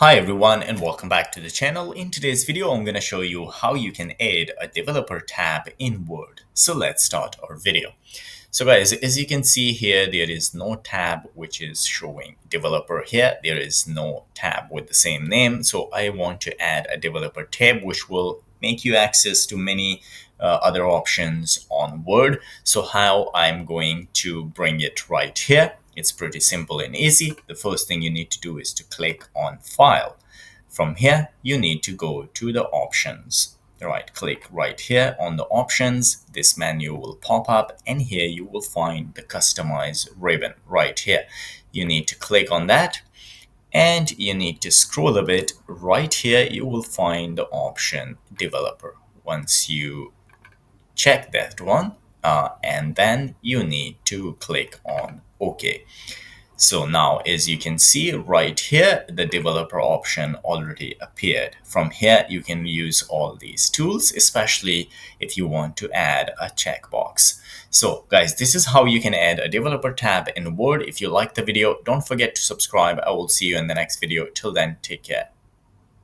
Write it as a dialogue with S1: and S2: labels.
S1: Hi everyone and welcome back to the channel. In today's video, I'm going to show you how you can add a developer tab in Word. So let's start our video. So guys, as you can see here, there is no tab which is showing developer here. There is no tab with the same name. So I want to add a developer tab which will make you access to many other options on Word. So how I'm going to bring it right here. It's pretty simple and easy. The first thing you need to do is to click on File. From here, you need to go to the options. Right click right here on the options. This menu will pop up and here you will find the customize ribbon right here. You need to click on that and you need to scroll a bit. Right here, you will find the option developer. Once you check that one, and then you need to click on OK. So now, as you can see right here, the developer option already appeared. From here, you can use all these tools, especially if you want to add a checkbox. So guys, this is how you can add a developer tab in Word. If you like the video, don't forget to subscribe. I will see you in the next video. Till then, take care.